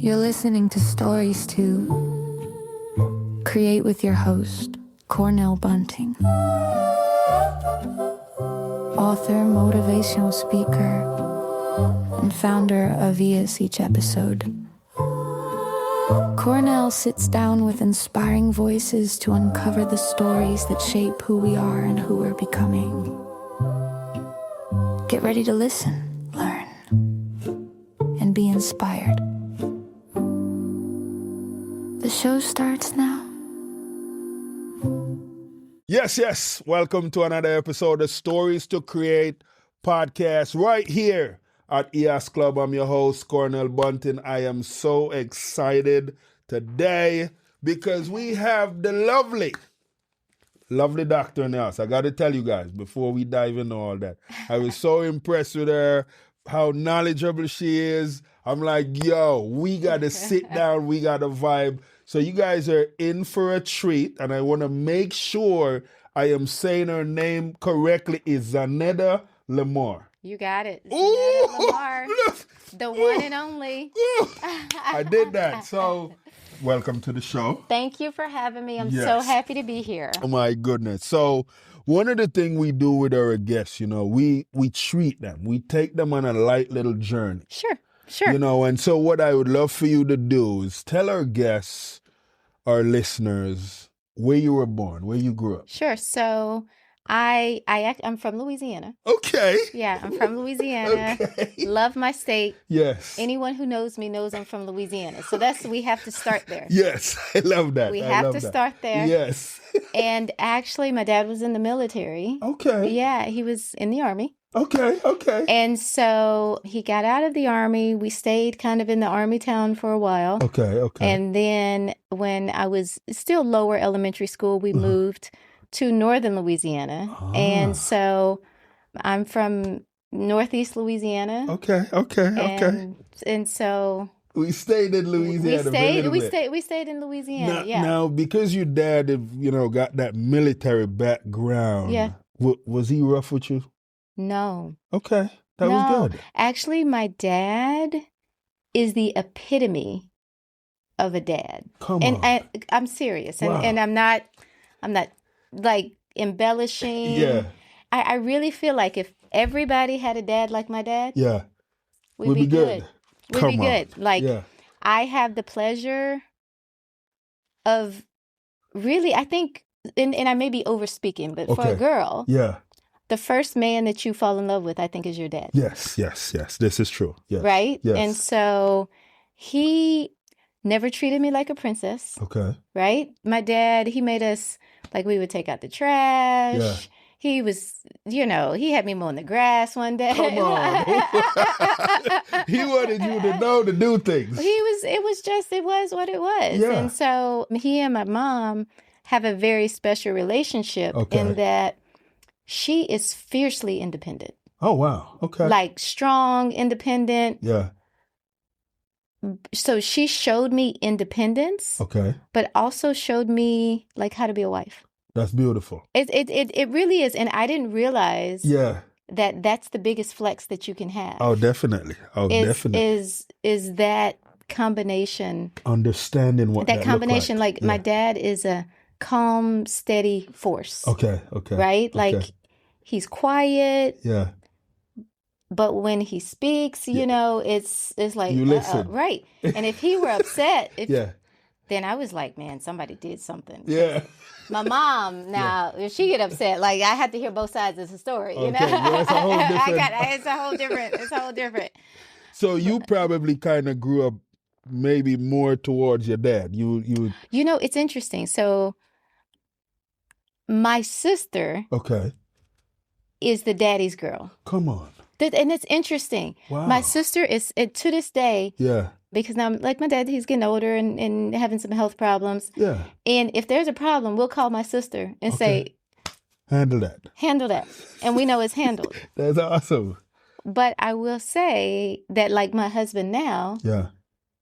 You're listening to Stories to Create with your host, Cornell Bunting. Author, motivational speaker, and founder of ES Each Episode. Cornell sits down with inspiring voices to uncover the stories that shape who we are and who we're becoming. Get ready to listen, learn, and be inspired. The show starts now. Yes. Welcome to another episode of Stories to Create podcast right here at ES Club. I'm your host, Cornell Bunting. I am so excited today because we have the lovely doctor in the house. I got to tell you guys before we dive into all that. I was so impressed with her, how knowledgeable she is. I'm like, yo, we got to sit down. We got to vibe. So you guys are in for a treat, and I want to make sure I am saying her name correctly. Is Zanetta Lamar. You got it. Zanetta Lamar, the one and only. I did that. So welcome to the show. Thank you for having me. I'm so happy to be here. Oh my goodness. So one of the things we do with our guests, we treat them. We take them on a light little journey. Sure. And so what I would love for you to do is tell our guests, our listeners, where you were born, where you grew up. Sure. So I'm from Louisiana. Okay. Yeah, I'm from Louisiana. Okay. Love my state. Yes. Anyone who knows me knows I'm from Louisiana. So we have to start there. Yes, I love that. We have to start there. Yes. And actually, my dad was in the military. Okay. Yeah, he was in the Army. Okay. And so he got out of the Army. We stayed kind of in the Army town for a while. Okay. And then when I was still lower elementary school, we moved to northern Louisiana. And so I'm from northeast Louisiana. Okay. And so we stayed in Louisiana. We stayed in Louisiana. Now, because your dad, got that military background. Yeah. Was he rough with you? No. Okay. That was good. Actually, my dad is the epitome of a dad. Come on. I'm serious. Wow. And I'm not like embellishing. Yeah. I really feel like if everybody had a dad like my dad, we'd be good. We'd be good. Like, I have the pleasure of really, I think, and I may be overspeaking, but for a girl, the first man that you fall in love with, I think, is your dad. Yes. This is true. Yes. Right? Yes. And so he never treated me like a princess. Okay. Right? My dad, he made us, like, we would take out the trash. Yeah. He was, he had me mowing the grass one day. Come on. He wanted you to know to do things. It was what it was. Yeah. And so he and my mom have a very special relationship in that she is fiercely independent. Oh, wow. Okay. Like strong, independent. Yeah. So she showed me independence. Okay. But also showed me like how to be a wife. That's beautiful. It really is. And I didn't realize that that's the biggest flex that you can have. Oh, definitely. Is that combination. Understanding what that combination. Like my dad is a calm, steady force. Okay. Right? Like he's quiet. Yeah. But when he speaks, it's like, you listen. Right. And if he were upset, then I was like, man, somebody did something. Yeah. My mom, now, if she get upset, like I have to hear both sides of the story, Yeah, it's a whole different. It's a whole different. So you probably kind of grew up maybe more towards your dad. It's interesting. So my sister is the daddy's girl. Come on. And it's interesting. Wow. My sister is, to this day, because now, like my dad, he's getting older and having some health problems. Yeah. And if there's a problem, we'll call my sister and say, handle that. And we know it's handled. That's awesome. But I will say that like my husband now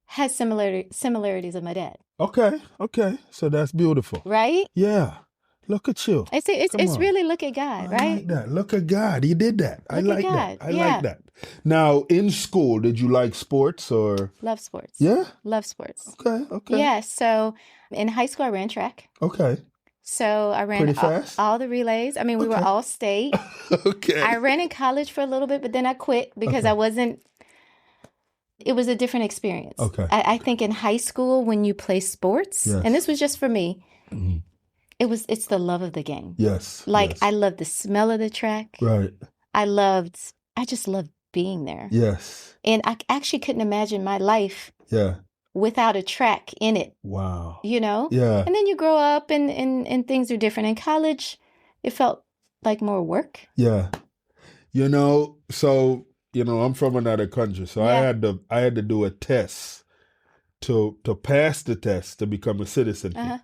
has similarities of my dad. Okay. So that's beautiful. Right? Yeah. Look at you. It's really look at God, right? I like that. Look at God. He did that. I like that. I like that. Now, in school, did you like sports or? Love sports. Yeah? Love sports. Okay. Yeah, so in high school, I ran track. Okay. So I ran all the relays. I mean, we were all state. Okay. I ran in college for a little bit, but then I quit because it was a different experience. Okay. I think in high school, when you play sports, and this was just for me, it's the love of the game. Yes. I loved the smell of the track. Right. I just loved being there. Yes. And I actually couldn't imagine my life without a track in it. Wow. Yeah. And then you grow up and things are different. In college, it felt like more work. Yeah. So, I'm from another country. So I had to do a test to pass the test to become a citizen here.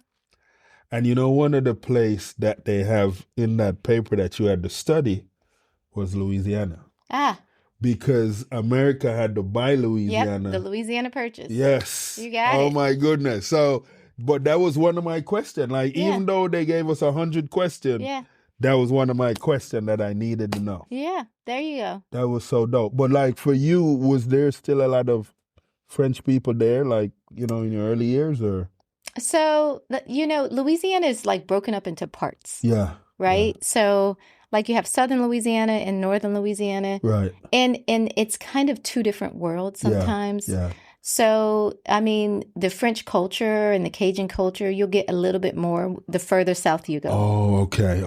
And one of the places that they have in that paper that you had to study was Louisiana. Because America had to buy Louisiana. Yep, the Louisiana Purchase. Yes. You got it. Oh my goodness. So, but that was one of my questions. Even though they gave us 100 questions, that was one of my questions that I needed to know. Yeah, there you go. That was so dope. But for you, was there still a lot of French people there, in your early years, or? So, Louisiana is broken up into parts. Yeah. Right? Yeah. So, you have Southern Louisiana and Northern Louisiana. Right. And it's kind of two different worlds sometimes. Yeah. So, I mean, the French culture and the Cajun culture, you'll get a little bit more the further south you go. Oh, okay.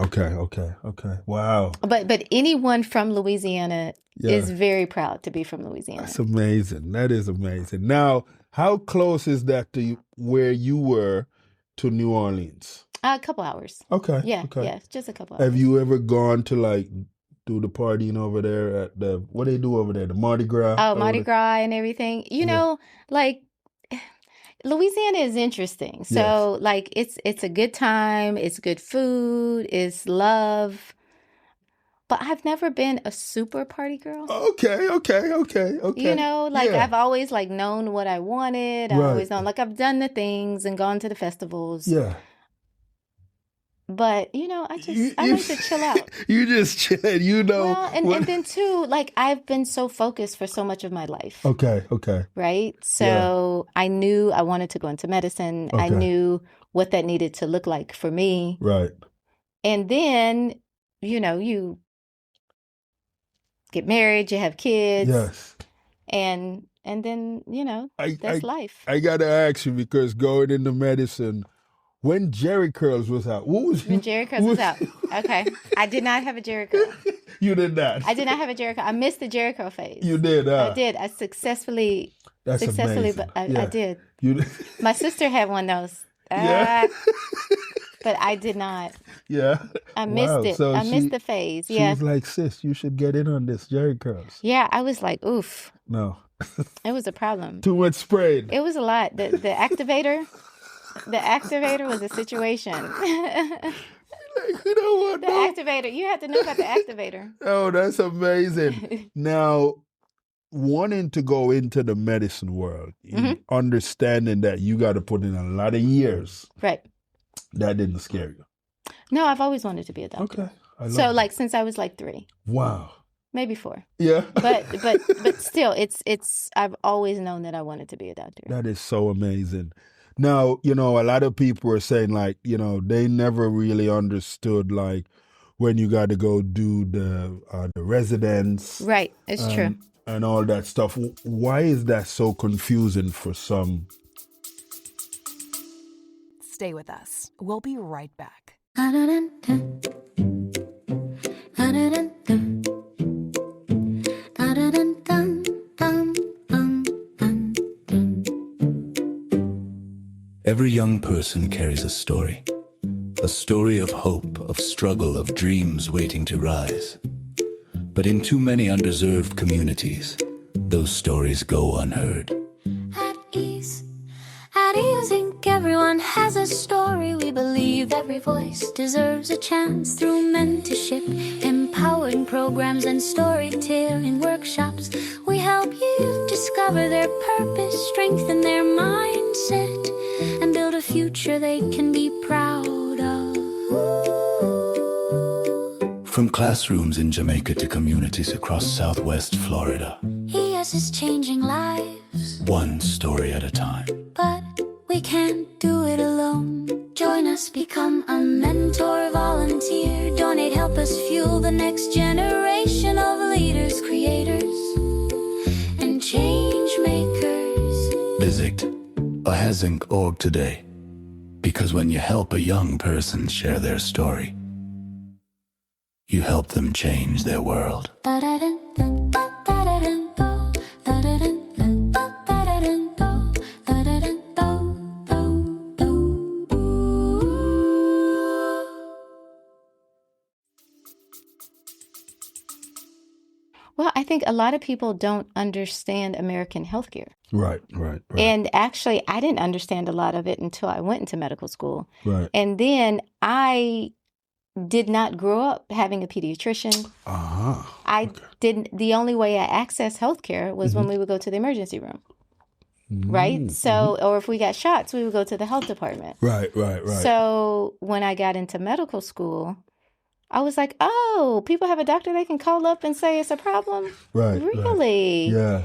Wow. But anyone from Louisiana is very proud to be from Louisiana. That's amazing. That is amazing. Now, how close is that to where you were to New Orleans? A couple hours. Okay. Yeah, just a couple hours. Have you ever gone to do the partying over there at what do they do over there? The Mardi Gras? Oh, Mardi Gras and everything. Louisiana is interesting. So it's a good time, it's good food, it's love. But I've never been a super party girl. Okay. I've always known what I wanted. I always known I've done the things and gone to the festivals. Yeah. But I like to chill out. You just chill, Well, and then too, I've been so focused for so much of my life. Okay. Right? So I knew I wanted to go into medicine. Okay. I knew what that needed to look like for me. Right. And then, you get married, you have kids. Yes. And then, that's life. I got to ask you, because going into medicine, when Jerry Curls was out, when Jerry Curls was out. Okay. I did not have a Jerry Curl. You did not? I did not have a Jerry Curl. I missed the Jerry Curl phase. You did, I did. I successfully, amazing. But I did. My sister had one of those. But I did not. Yeah. I missed it. So I missed the phase. She was like, sis, you should get in on this Jerry Curls. Yeah, I was like, oof. No. It was a problem. Too much sprayed. It was a lot. The activator. The activator was a situation. The activator. You have to know about the activator. Oh, that's amazing. Now, wanting to go into the medicine world, understanding that you got to put in a lot of years. Right. That didn't scare you? No, I've always wanted to be a doctor. Okay. So since I was 3. Wow. Maybe 4. Yeah. But still, it's I've always known that I wanted to be a doctor. That is so amazing. Now, a lot of people are saying they never really understood when you got to go do the residence. Right. It's true. And all that stuff. Why is that so confusing for some? Stay with us. We'll be right back. Every young person carries a story of hope, of struggle, of dreams waiting to rise. But in too many underserved communities, those stories go unheard. At ease, Inc. Everyone has a story. We believe every voice deserves a chance. Through mentorship, empowering programs, and storytelling workshops, we help youth discover their purpose, strengthen their mindset, and build a future they can be proud of. From classrooms in Jamaica to communities across Southwest Florida. ES is changing lives, one story at a time. but we can't do it alone. Join us, become a mentor, volunteer, donate, help us fuel the next generation of leaders, creators, and change makers. Visit ahazink.org today, because when you help a young person share their story, you help them change their world. Well, I think a lot of people don't understand American healthcare. Right. And actually, I didn't understand a lot of it until I went into medical school. Right. And then I did not grow up having a pediatrician. I didn't. The only way I accessed healthcare was when we would go to the emergency room. Right. So, or if we got shots, we would go to the health department. Right. So when I got into medical school, I was like, oh, people have a doctor they can call up and say it's a problem? Right. Really? Yeah.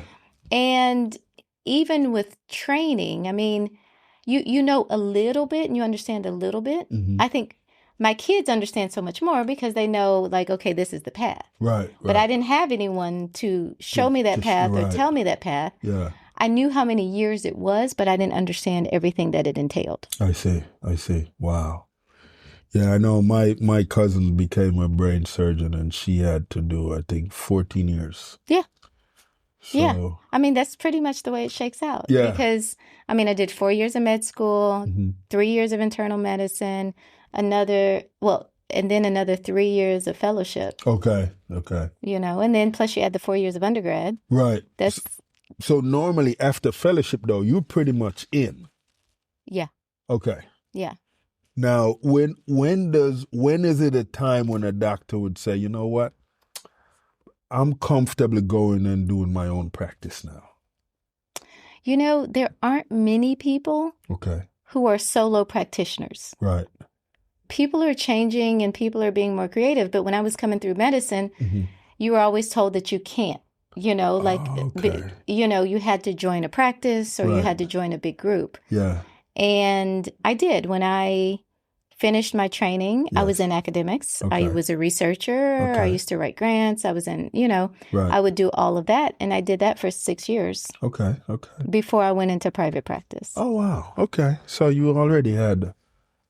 And even with training, I mean, you know a little bit and you understand a little bit. I think my kids understand so much more because they know, like, okay, this is the path. Right. But I didn't have anyone to show me that path or tell me that path. Yeah. I knew how many years it was, but I didn't understand everything that it entailed. I see. Wow. Yeah, I know my cousin became a brain surgeon and she had to do, I think, 14 years. Yeah. So, yeah. I mean, that's pretty much the way it shakes out. Yeah. Because, I mean, I did 4 years of med school, 3 years of internal medicine, and then another 3 years of fellowship. Okay. You know, and then plus you add the 4 years of undergrad. Right. That's So normally after fellowship, though, you're pretty much in. Yeah. Okay. Yeah. Now, when is it a time when a doctor would say, you know what, I'm comfortably going and doing my own practice now? You know, there aren't many people who are solo practitioners. Right. People are changing and people are being more creative. But when I was coming through medicine, you were always told that you can't. You know, like, you know, you had to join a practice or you had to join a big group. Yeah. And I did. When I finished my training, I was in academics. I was a researcher. I used to write grants. I was in, you know, I would do all of that. And I did that for 6 years. Okay. Before I went into private practice. Oh, wow. Okay. So you already had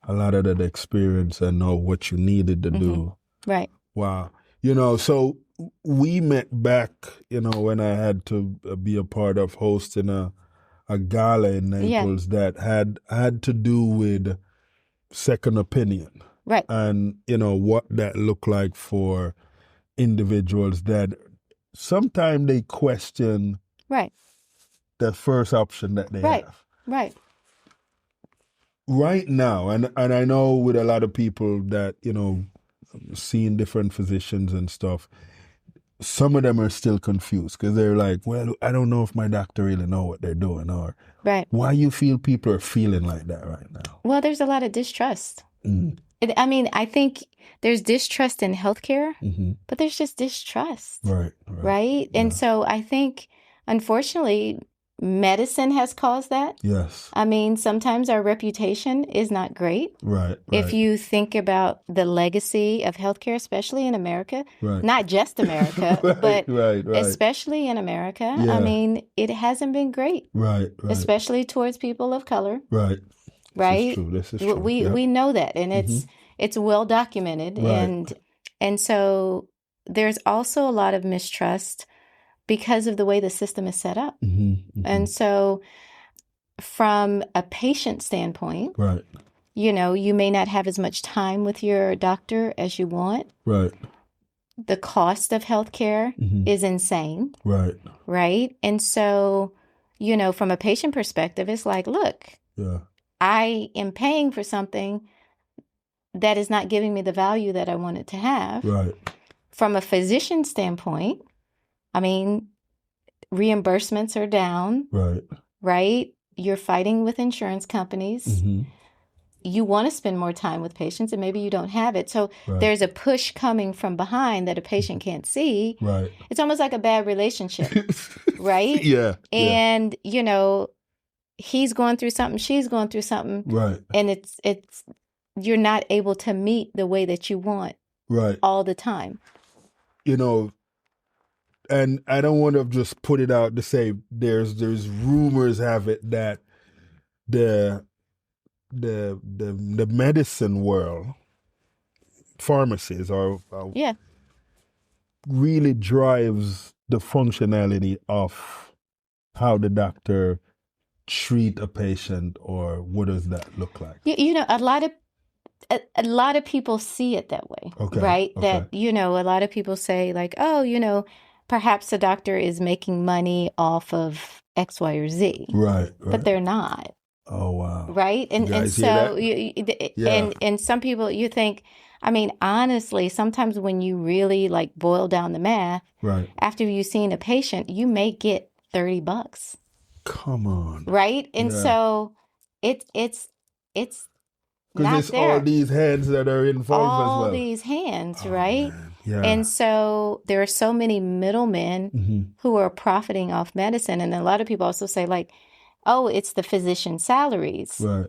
a lot of that experience and know what you needed to do. Right. Wow. You know, so we met back, you know, when I had to be a part of hosting a gala in Naples that had to do with second opinion. Right. And, you know, what that looked like for individuals that sometimes they question the first option that they have. Right. Right now, and I know with a lot of people that, you know, seeing different physicians and stuff, some of them are still confused because they're like, well, I don't know if my doctor really know what they're doing, or why you feel people are feeling like that right now. Well, there's a lot of distrust. I mean, I think there's distrust in healthcare, but there's just distrust. Right. And so I think, unfortunately, medicine has caused that. Yes. I mean, sometimes our reputation is not great. Right. If you think about the legacy of healthcare, especially in America, not just America, but especially in America, I mean, it hasn't been great. Right. Especially towards people of color. Right. This is true. We know that, and it's well documented, and so there's also a lot of mistrust because of the way the system is set up. And so from a patient standpoint, you know, you may not have as much time with your doctor as you want. The cost of healthcare is insane. Right. And so, you know, from a patient perspective, it's like, look, I am paying for something that is not giving me the value that I want it to have. From a physician standpoint, I mean, reimbursements are down. Right. You're fighting with insurance companies. you want to spend more time with patients and maybe you don't have it. So there's a push coming from behind that a patient can't see. Right. It's almost like a bad relationship, right? Yeah. And, you know, he's going through something, she's going through something. Right. And it's you're not able to meet the way that you want all the time. You know, and I don't want to just put it out to say there's rumors have it that the medicine world, pharmacies are really drives the functionality of how the doctor treat a patient, or what does that look like? You know, a lot of people see it that way, right? That, you know, a lot of people say like, oh, you know, perhaps the doctor is making money off of X, Y, or Z. Right. But they're not. Oh, wow. Right. And so, and some people, you think, I mean, honestly, sometimes when you really like boil down the math, after you've seen a patient, you may get $30. Come on. Right. And so it's because it's all these hands that are involved as well. All these hands, right? Man. Yeah. And so there are so many middlemen who are profiting off medicine. And a lot of people also say like, oh, it's the physician salaries. Right.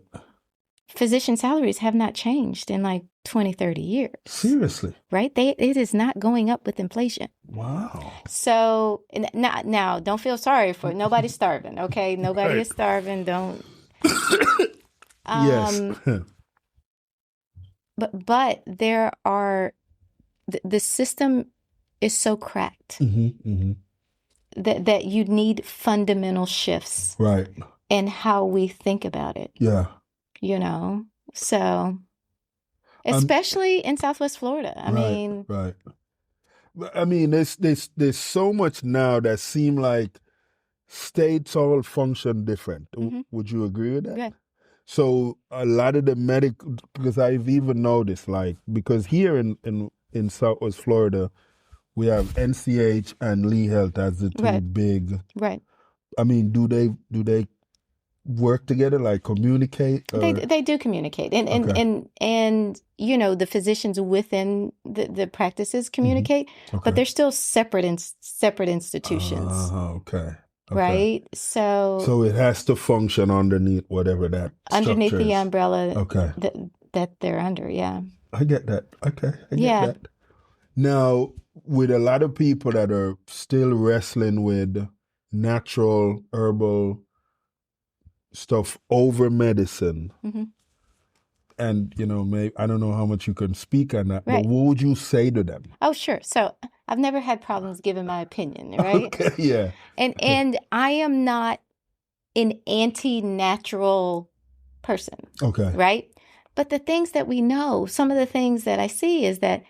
Physician salaries have not changed in like 20, 30 years. Seriously? Right? It is not going up with inflation. Wow. So now don't feel sorry for nobody's starving, okay? Nobody is starving. Don't. Yes. But there are, the system is so cracked that you need fundamental shifts in how we think about it. Yeah. You know, so especially in Southwest Florida. I mean, I mean, there's so much now that seem like states all function different. Would you agree with that? Yeah. So a lot of the medical, because I've even noticed, like, because here in Southwest Florida, we have NCH and Lee Health as the two big. Right. I mean, do they work together, like communicate? They do communicate, and you know, the physicians within the practices communicate, but they're still separate institutions. Okay. Right. So it has to function underneath whatever that underneath the is. umbrella that they're under. Yeah. I get that. Okay. I get that. Now, with a lot of people that are still wrestling with natural herbal stuff over medicine, and, you know, maybe, I don't know how much you can speak on that, but what would you say to them? Oh, sure. So I've never had problems giving my opinion, right? Okay, yeah. And I am not an anti-natural person. Okay. Right? But the things that we know, some of the things that I see is that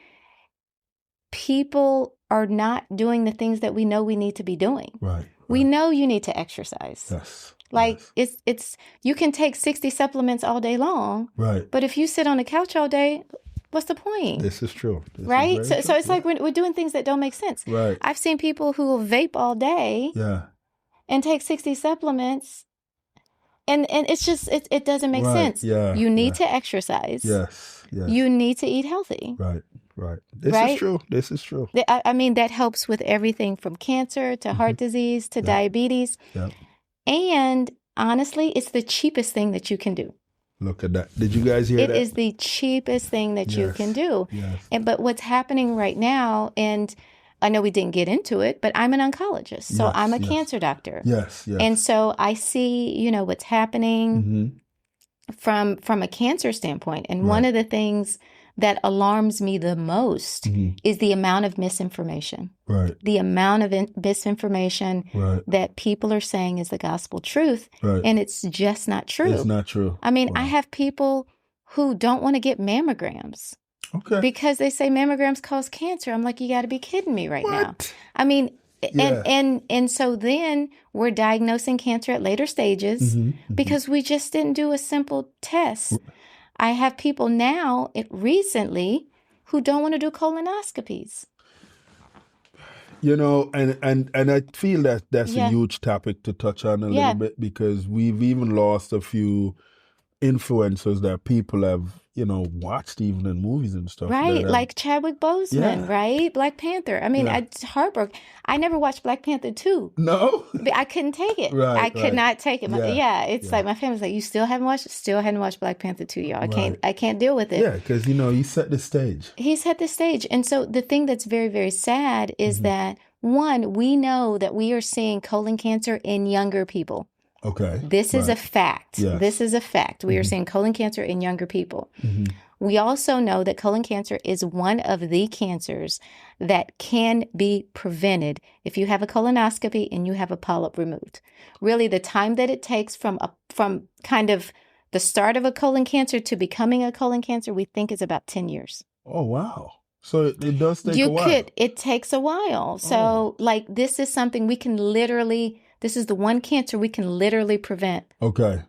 people are not doing the things that we know we need to be doing. Right. We know you need to exercise. Yes. Like it's you can take 60 supplements all day long. Right. But if you sit on the couch all day, what's the point? This is true. Right? So it's like we're doing things that don't make sense. Right. I've seen people who will vape all day and take 60 supplements. And it's just, it doesn't make sense. Yeah. You need to exercise. Yes. You need to eat healthy. Right. This is true. I mean, that helps with everything from cancer to heart disease to diabetes. Yeah. And honestly, it's the cheapest thing that you can do. Look at that. Did you guys hear that? It is the cheapest thing that you can do. Yes. But what's happening right now, and I know we didn't get into it, but I'm an oncologist. So I'm a cancer doctor. Yes. And so I see, you know, what's happening from a cancer standpoint. And one of the things that alarms me the most is the amount of misinformation. Right. The amount of misinformation that people are saying is the gospel truth. Right. And it's just not true. It's not true. I mean, I have people who don't want to get mammograms. Okay. Because they say mammograms cause cancer. I'm like, you got to be kidding me right now. I mean, and so then we're diagnosing cancer at later stages because we just didn't do a simple test. I have people now, recently, who don't want to do colonoscopies. You know, and I feel that's a huge topic to touch on a little bit, because we've even lost a few influencers that people have, watched even in movies and stuff. Right, like Chadwick Boseman, right? Black Panther. I mean, it's heartbroken. I never watched Black Panther 2. No? I couldn't take it. Right, I could not take it. It's yeah. like my family's like, you still hadn't watched Black Panther 2, y'all. I can't deal with it. Yeah, because, he set the stage. He set the stage. And so the thing that's very, very sad is that, one, we know that we are seeing colon cancer in younger people. Okay. This is a fact. Yes. This is a fact. We are seeing colon cancer in younger people. We also know that colon cancer is one of the cancers that can be prevented if you have a colonoscopy and you have a polyp removed. Really, the time that it takes from kind of the start of a colon cancer to becoming a colon cancer, we think is about 10 years. Oh, wow. So it does take a while. It takes a while. So this is something we can literally, this is the one cancer we can literally prevent. Okay.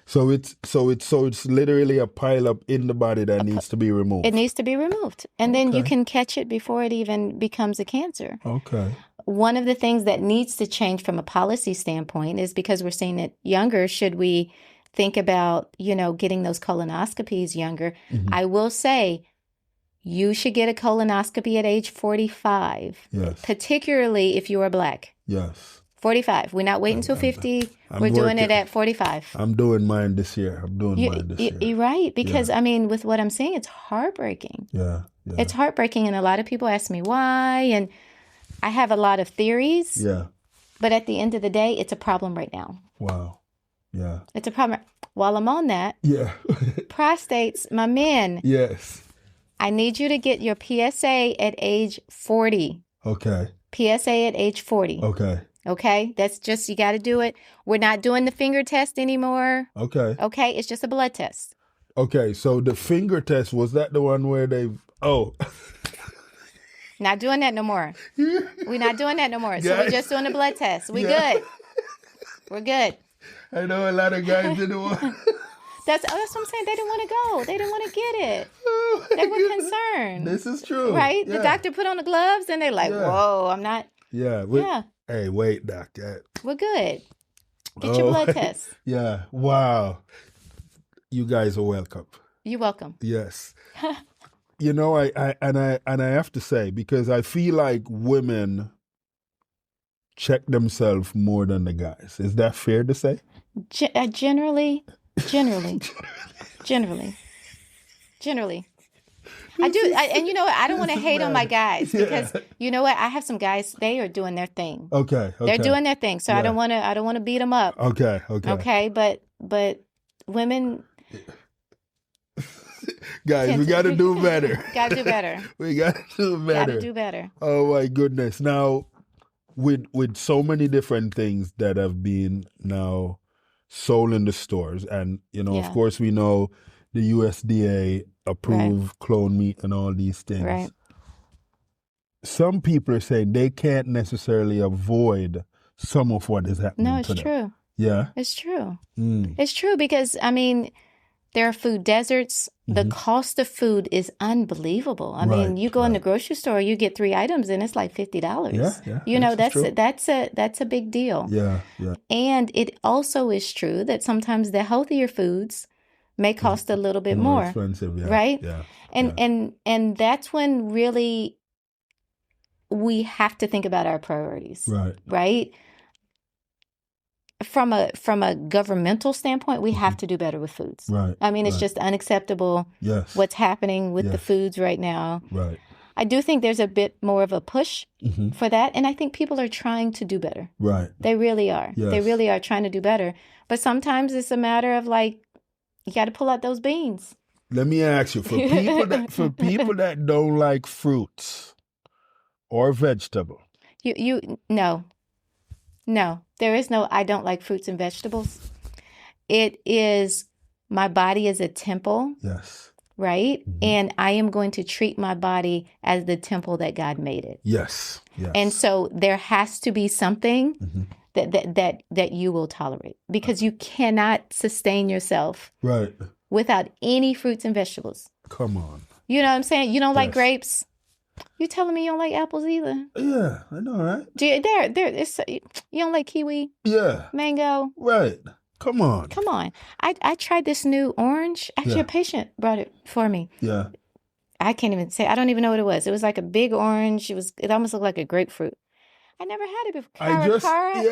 So it's literally a pileup in the body that needs to be removed. It needs to be removed. And then you can catch it before it even becomes a cancer. Okay. One of the things that needs to change from a policy standpoint is because we're seeing it younger, should we think about, getting those colonoscopies younger? I will say you should get a colonoscopy at age 45. Yes. Particularly if you are Black. Yes. 45. We're not waiting until 50. We're doing it at 45. I'm doing mine this year. You're right. Because, with what I'm saying, it's heartbreaking. Yeah. It's heartbreaking. And a lot of people ask me why. And I have a lot of theories. Yeah. But at the end of the day, it's a problem right now. Wow. Yeah. It's a problem. While I'm on that, prostates, my men. Yes. I need you to get your PSA at age 40. Okay. PSA at age 40. Okay. Okay? That's just, you got to do it. We're not doing the finger test anymore. Okay. Okay? It's just a blood test. Okay. So the finger test, was that the one where Not doing that no more. We're not doing that no more. So we're just doing a blood test. Good. We're good. I know a lot of guys didn't want. That's what I'm saying. They didn't want to go. They didn't want to get it. They were concerned. This is true. Right? Yeah. The doctor put on the gloves and they're like, whoa, I'm not. Yeah. Hey, wait, doc. We're good. Get your blood test. Yeah. Wow. You guys are welcome. You're welcome. Yes. I have to say, because I feel like women check themselves more than the guys. Is that fair to say? Generally. I do. And you know what? I don't want to hate on my guys because you know what? I have some guys, they are doing their thing. Okay. They're doing their thing. So I don't want to beat them up. Okay. Okay. But women. Guys, we got to do better. Got to do better. We got to do better. Got to do better. Oh my goodness. Now, with so many different things that have been now sold in the stores, and of course we know the USDA approved clone meat and all these things. Right. Some people are saying they can't necessarily avoid some of what is happening. No, it's true. Yeah, it's true. It's true because there are food deserts. The cost of food is unbelievable. I mean, you go in the grocery store, you get 3 items, and it's like $50. Yeah, that's a big deal. Yeah. And it also is true that sometimes the healthier foods may cost a little bit more expensive, right? Yeah. And that's when really we have to think about our priorities, right? From a governmental standpoint, we have to do better with foods. Right. It's just unacceptable what's happening with the foods right now. Right. I do think there's a bit more of a push for that. And I think people are trying to do better. Right. They really are. Yes. They really are trying to do better. But sometimes it's a matter of you got to pull out those beans. Let me ask you, for people that don't like fruits or vegetable. No, there is no, I don't like fruits and vegetables. It is, my body is a temple. Yes. Right? And I am going to treat my body as the temple that God made it. Yes. And so there has to be something that you will tolerate because you cannot sustain yourself without any fruits and vegetables. Come on. You know what I'm saying? You don't like grapes? You telling me you don't like apples either? Yeah, I know, right? You don't like kiwi? Yeah. Mango? Right. Come on. Come on. I tried this new orange. Actually, a patient brought it for me. Yeah. I can't even say. I don't even know what it was. It was like a big orange. It almost looked like a grapefruit. I never had it before. I just had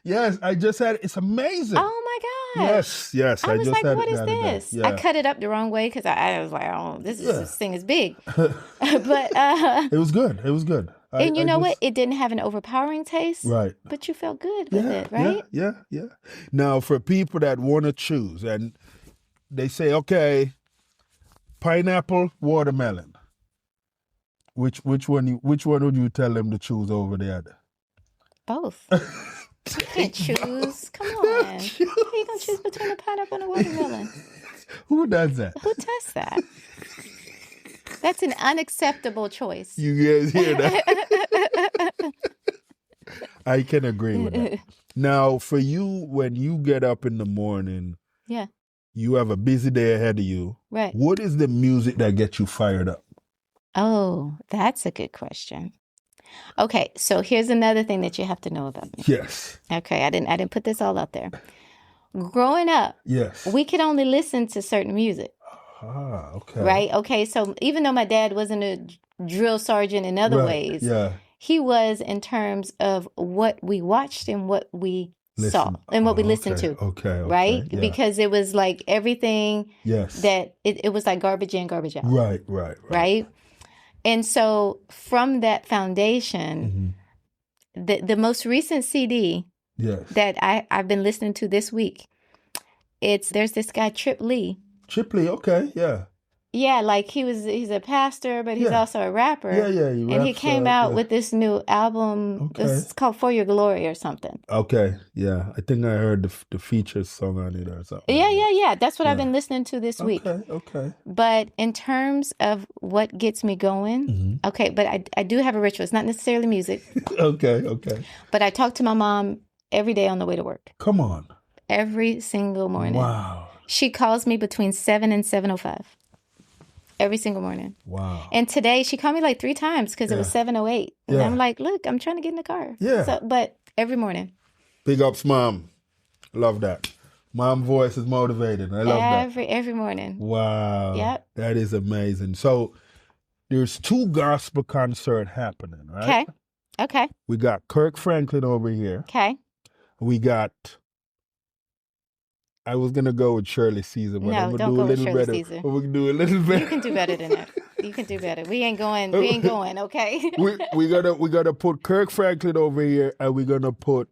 it. It's amazing. Oh my gosh. Yes. I was like, had what it is the other day. this? Yeah. I cut it up the wrong way because I was like, oh, this thing is big. But it was good. It was good. And you know what? It didn't have an overpowering taste. Right. But you felt good with it, right? Yeah. Now, for people that want to choose, and they say, okay, pineapple, watermelon. Which one would you tell them to choose over the other? Both. You can't choose. Come on. How you gonna choose between a pineapple and a watermelon? Who does that? Who does that? That's an unacceptable choice. You guys hear that? I can agree with that. Now, for you, when you get up in the morning, you have a busy day ahead of you. Right. What is the music that gets you fired up? Oh, that's a good question. Okay, so here's another thing that you have to know about me. Yes. Okay, I didn't put this all out there. Growing up, we could only listen to certain music. Ah, okay. Right? Okay, so even though my dad wasn't a drill sergeant in other ways, he was in terms of what we watched and what we saw and what we listened to. Okay. Right? Yeah. Because it was like everything that it was like garbage in, garbage out. Right. And so from that foundation, the most recent CD that I've been listening to this week, there's this guy, Trip Lee. Trip Lee, okay, yeah. Yeah, like he's a pastor, but he's also a rapper. Yeah. And he came out with this new album. Okay. It's called For Your Glory or something. Okay, yeah. I think I heard the feature song on it or something. Yeah. That's what I've been listening to this week. Okay. But in terms of what gets me going, okay, but I do have a ritual. It's not necessarily music. Okay. But I talk to my mom every day on the way to work. Come on. Every single morning. Wow. She calls me between 7 and 7:05. Every single morning. Wow. And today she called me like 3 times because it was 7:08. And I'm like, look, I'm trying to get in the car. Yeah. So, but every morning. Big ups, Mom. Love that. Mom voice is motivated. I love that. Every morning. Wow. Yep. That is amazing. So there's 2 gospel concerts happening, right? Okay. We got Kirk Franklin over here. Okay. We got... I was going to go with Shirley Caesar, but I'm going to do a little better. Caesar. We're going to do a little better. You can do better than that. You can do better. We ain't going, okay? we gotta put Kirk Franklin over here, and we're going to put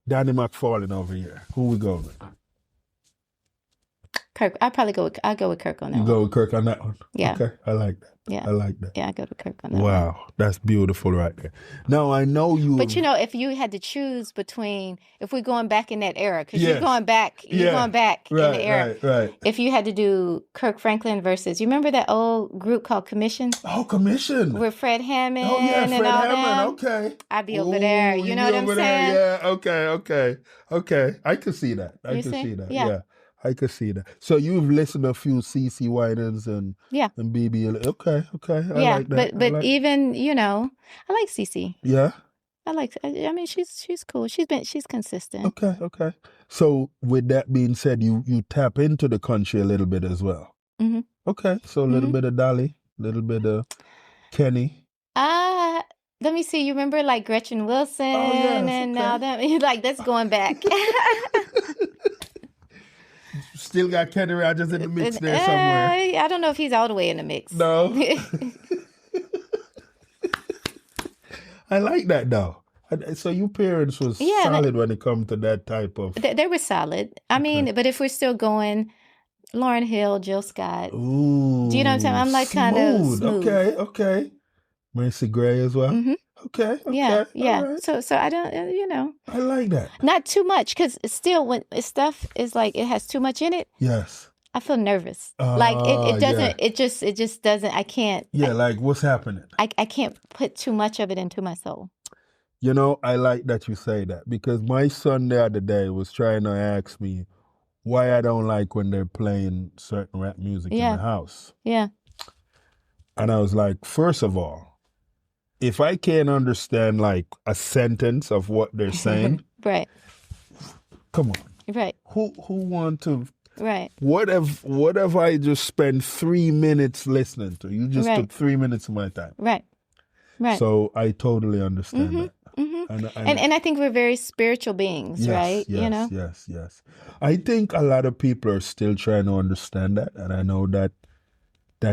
Danny McFarlane over here. Who we going with? Kirk. I'll go with Kirk on that one. You go with Kirk on that one? Yeah. Okay, I like that. Yeah. I like that. Yeah, I go with Kirk on that one. Wow, that's beautiful right there. Now, I know you... But, if you had to choose between... If we're going back in that era, because you're going back in the era. Right. If you had to do Kirk Franklin versus... You remember that old group called Commission? Oh, Commission. With Fred Hammond and all that? Fred Hammond, okay. I'd be over there. You know what I'm saying? Yeah, okay. I could see that. I could see that. Yeah. I could see that. So you've listened to a few CeCe Winans and BB. Okay. I like that. But even I like CeCe. Yeah. I mean, she's cool. She's consistent. Okay. So with that being said, you tap into the country a little bit as well. Mm-hmm. Okay. So a little bit of Dolly, a little bit of Kenny. Let me see. You remember like Gretchen Wilson and all that? Like that's going back. Still got Kenny Rogers in the mix there somewhere. I don't know if he's all the way in the mix. No. I like that though. So your parents was solid when it comes to that type of... They were solid. I mean, but if we're still going, Lauryn Hill, Jill Scott. Ooh, do you know what I'm saying? I'm like kind of smooth. Okay. Mercy Gray as well. Mm-hmm. Okay. Yeah. Right. So I don't, I like that. Not too much, because still when stuff is like it has too much in it. Yes. I feel nervous. Like it doesn't. Yeah. It just doesn't. I can't. Yeah. Like what's happening? I can't put too much of it into my soul. I like that you say that, because my son the other day was trying to ask me why I don't like when they're playing certain rap music in the house. Yeah. And I was like, first of all, if I can't understand like a sentence of what they're saying, right, Come on. Right. Who want to? Right. What if I just spend 3 minutes listening to you? Just took 3 minutes of my time. Right. Right. So I totally understand that. And I think we're very spiritual beings, yes, right? Yes, you know? yes. I think a lot of people are still trying to understand that, and I know that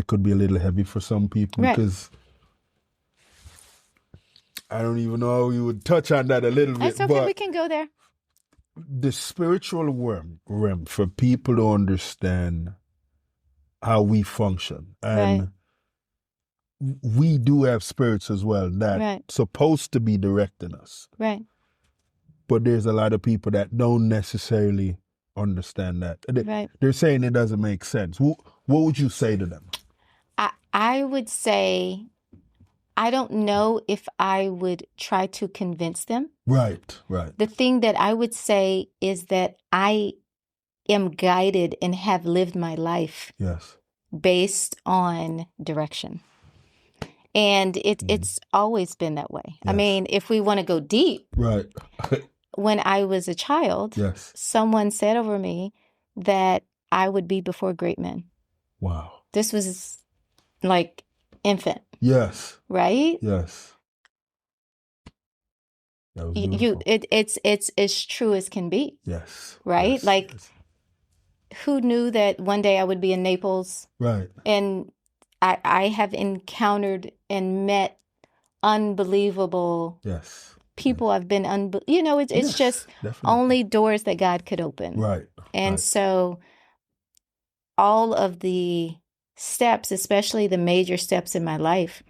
could be a little heavy for some people because I don't even know how you would touch on that a little bit. It's okay, but we can go there. The spiritual realm for people to understand how we function, and we do have spirits as well that supposed to be directing us. Right. But there's a lot of people that don't necessarily understand that. They're saying it doesn't make sense. What would you say to them? I would say, I don't know if I would try to convince them. Right. The thing that I would say is that I am guided and have lived my life based on direction. And it's always been that way. Yes. I mean, if we want to go deep, when I was a child, someone said over me that I would be before great men. Wow. This was like infant. Yes. Right? Yes. That was beautiful. It's as true as can be. Yes. Right? Yes. Who knew that one day I would be in Naples? Right. And I have encountered and met unbelievable people. I've been, it's just definitely. Only doors that God could open. Right. And so all of the steps, especially the major steps in my life,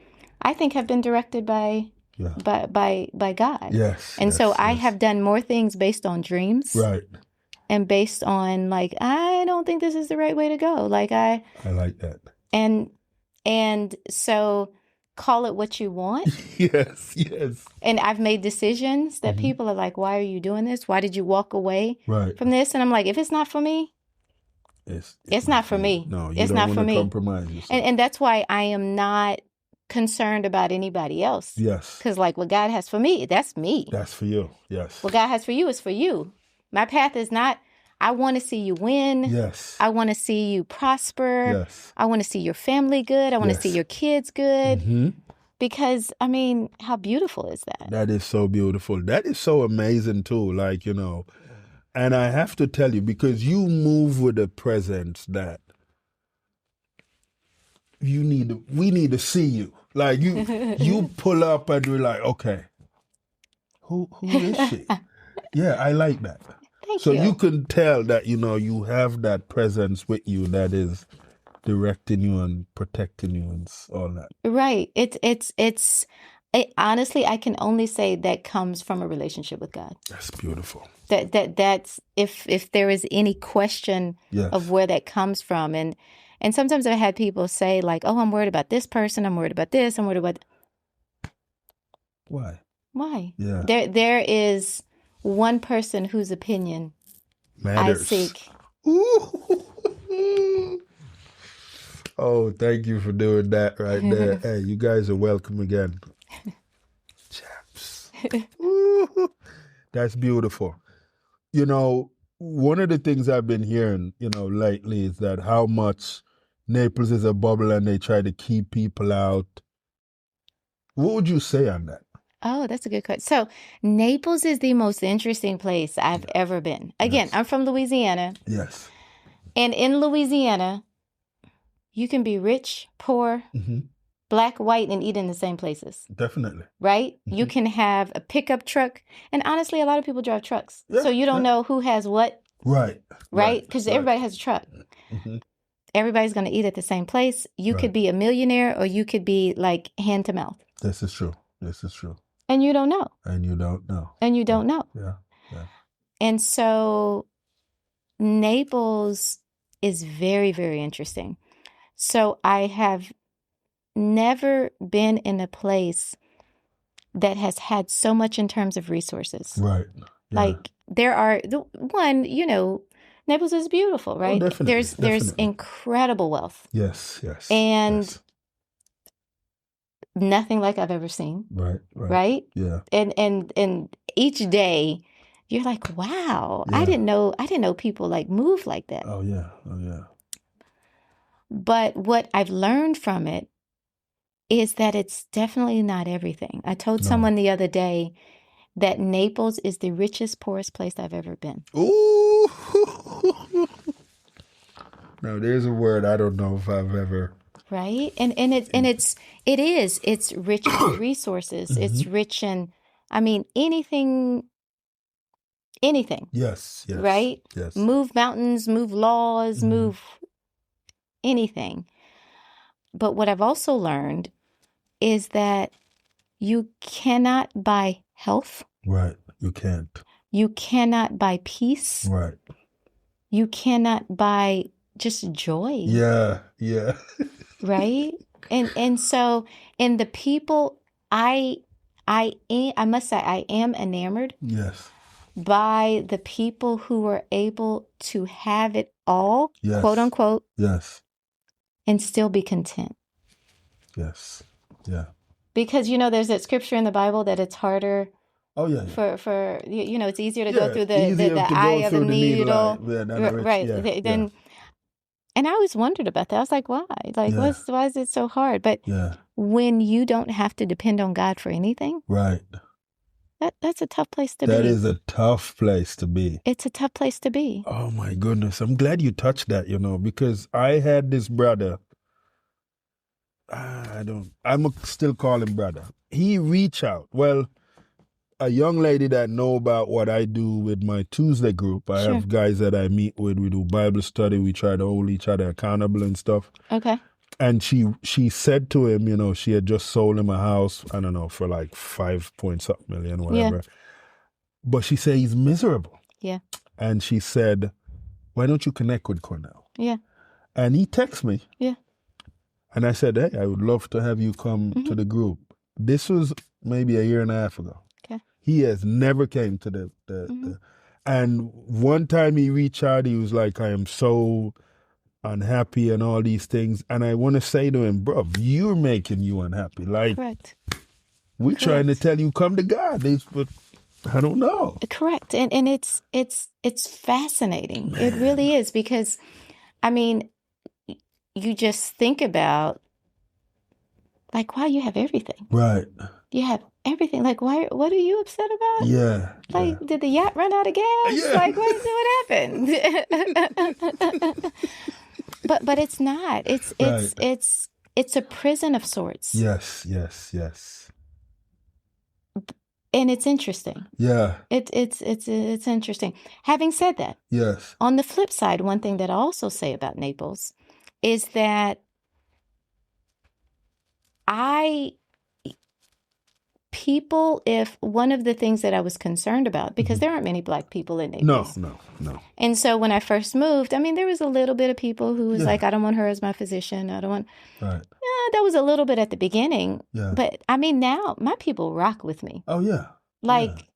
I think have been directed by God. Yes. And so I have done more things based on dreams. Right. And based on I don't think this is the right way to go. I like that. And so call it what you want. Yes. And I've made decisions that people are like, why are you doing this? Why did you walk away from this? And I'm like, if it's not for me, it's not for me. No, it's not for me. Compromise yourself. And that's why I am not concerned about anybody else. Yes. Because what God has for me, that's me. That's for you. Yes. What God has for you is for you. My path is not, I want to see you win. Yes. I want to see you prosper. Yes. I want to see your family good. I want to see your kids good. Mm-hmm. Because, how beautiful is that? That is so beautiful. That is so amazing too. And I have to tell you, because you move with a presence that we need to see you. You pull up and we're like, okay, who is she? Yeah, I like that. Thank so you. You can tell that, you have that presence with you that is directing you and protecting you and all that. Right. Honestly, I can only say that comes from a relationship with God. That's beautiful. That's if there is any question of where that comes from. And sometimes I've had people say oh, I'm worried about this person. I'm worried about this. I'm worried about. Why? Yeah. There is one person whose opinion matters. I seek. Oh, thank you for doing that right there. Hey, you guys are welcome again. Chaps. That's beautiful. One of the things I've been hearing, lately is that how much Naples is a bubble and they try to keep people out. What would you say on that? Oh, that's a good question. So Naples is the most interesting place I've ever been. Again, I'm from Louisiana. Yes. And in Louisiana, you can be rich, poor, black, white, and eat in the same places. Definitely. Right? Mm-hmm. You can have a pickup truck. And honestly, a lot of people drive trucks. Yeah, so you don't know who has what. Right. Right? Because everybody has a truck. Mm-hmm. Everybody's going to eat at the same place. You could be a millionaire or you could be hand to mouth. This is true. And you don't know. Yeah. And so Naples is very, very interesting. So I have never been in a place that has had so much in terms of resources. Right. Yeah. There are Naples is beautiful, right? Oh, definitely. There's incredible wealth. Yes. And nothing like I've ever seen. Right. Yeah. And each day you're like, wow, Yeah. I didn't know people like move like that. Oh yeah. But what I've learned from it is that it's definitely not everything. I told someone the other day that Naples is the richest, poorest place I've ever been. Ooh. Now there's a word I don't know if I've ever. Right, and it's rich in resources. Mm-hmm. It's rich in, I mean, anything. Yes. Right. Yes. Move mountains, move laws, move anything. But what I've also learned is that you cannot buy health. Right. You can't. You cannot buy peace. Right. You cannot buy just joy. Yeah. Right? And so in the people, I must say I am enamored. Yes. By the people who are able to have it all, yes. quote unquote. Yes. And still be content. Yes. Yeah. Because there's that scripture in the Bible that it's harder. Oh yeah. For it's easier to go through the eye of a needle. Right. Yeah. And I always wondered about that. I was like, why? Like, why is it so hard? But when you don't have to depend on God for anything, right? That's a tough place to be. That is a tough place to be. It's a tough place to be. Oh my goodness! I'm glad you touched that. Because I had this brother. I'm still call him brother. He reached out. Well, a young lady that know about what I do with my Tuesday group. I have guys that I meet with. We do Bible study. We try to hold each other accountable and stuff. Okay. And she said to him, she had just sold him a house, I don't know, for like 5-point-something million, whatever. Yeah. But she said he's miserable. Yeah. And she said, why don't you connect with Cornell? Yeah. And he texted me. Yeah. And I said, hey, I would love to have you come to the group. This was maybe a year and a half ago. Okay. He has never came to the and one time he reached out, he was like, I am so unhappy and all these things. And I want to say to him, bro, you're making you unhappy. Like, correct. We're trying to tell you, come to God. But I don't know. Correct. And it's fascinating. Man. It really is, because, I mean, you just think about, like, wow, you have everything. Right. You have everything. Like, why? What are you upset about? Yeah. Like, did the yacht run out of gas? Yeah. Like, what happened? But it's not. It's a prison of sorts. Yes. And it's interesting. Yeah. It's interesting. Having said that, yes. On the flip side, one thing that I also say about Naples is that if one of the things that I was concerned about, because there aren't many Black people in Naples. No. And so when I first moved, I mean, there was a little bit of people who was like, I don't want her as my physician. I don't want. Right. Yeah, that was a little bit at the beginning. Yeah. But I mean, now my people rock with me. Oh, yeah. Like,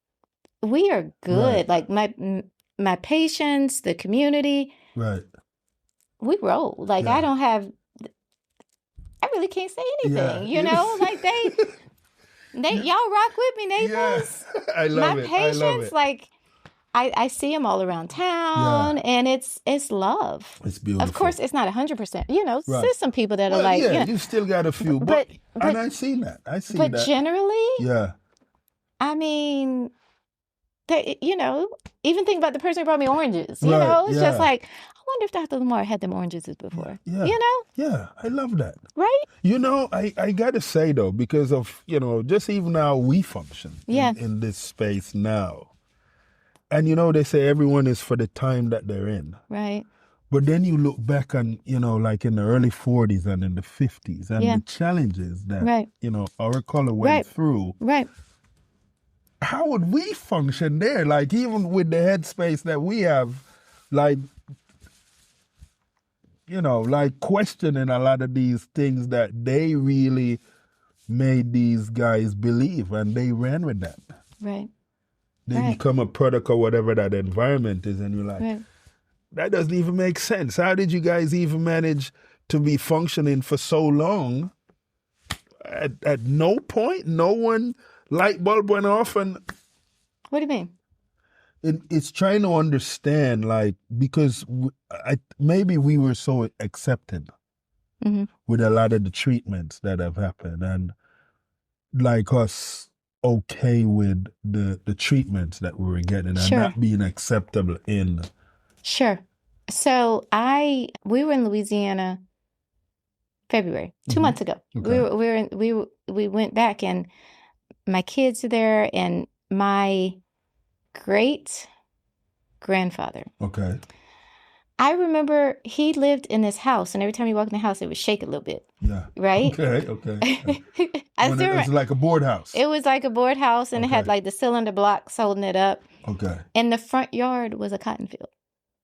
we are good. Right. Like my patients, the community. Right. We roll. Like, I really can't say anything, like y'all rock with me, Naples. Yeah. I love my it. patients, I love it. Like, I see them all around town, and it's love. It's beautiful. Of course, it's not 100%. There's some people that are like, you still got a few, but and I see that. But generally, I mean, even think about the person who brought me oranges. It's just like, I wonder if Dr. Lamar had them oranges before. Yeah. Yeah, I love that. Right? I got to say, though, because of, just even how we function in this space now. And, they say everyone is for the time that they're in. Right. But then you look back on, like in the early 40s and in the 50s and the challenges that, our color went through. Right. How would we function there? Like, even with the headspace that we have, like, like questioning a lot of these things that they really made these guys believe, and they ran with that. Right. They become a product of whatever that environment is, and you're like, that doesn't even make sense. How did you guys even manage to be functioning for so long? At no point, no one light bulb went off, and what do you mean? it's trying to understand, like, because maybe we were so accepted with a lot of the treatments that have happened, and like us okay with the treatments that we were getting and not being acceptable in. Sure. So we were in Louisiana February, 2 months ago. Okay. We went back, and my kids are there, and my great grandfather. Okay. I remember he lived in this house, and every time you walk in the house, it would shake a little bit. Yeah. Right? Okay. It's like a board house. It was like a board house, and it had like the cylinder blocks holding it up. Okay. And the front yard was a cotton field.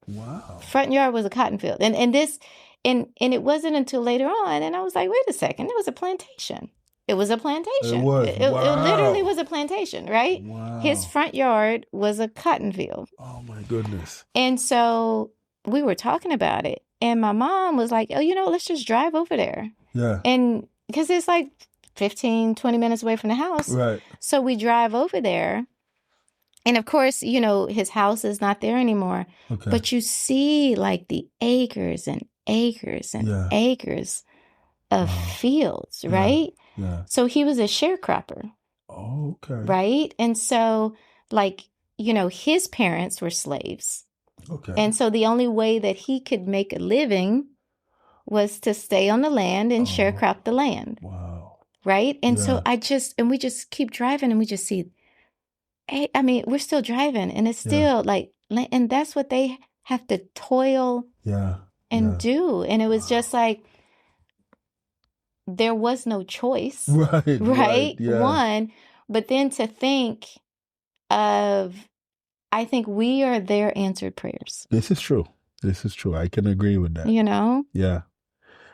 Wow. Front yard was a cotton field. And it wasn't until later on, and I was like, wait a second, it was a plantation. It was a plantation. It was. It literally was a plantation, right? Wow. His front yard was a cotton field. Oh, my goodness. And so we were talking about it, and my mom was like, oh, let's just drive over there. Yeah. And because it's like 15, 20 minutes away from the house. Right. So we drive over there. And of course, his house is not there anymore. Okay. But you see like the acres and acres and acres of fields, right? Yeah. So he was a sharecropper. Oh, okay. Right? And so like, his parents were slaves. Okay. And so the only way that he could make a living was to stay on the land and sharecrop the land. Wow. Right? And so we just keep driving, and we just see, I mean, we're still driving, and it's still like, and that's what they have to toil and do. And it was just like, there was no choice. Right? Yeah. One, but then to think of, I think we are their answered prayers. This is true. I can agree with that. Yeah.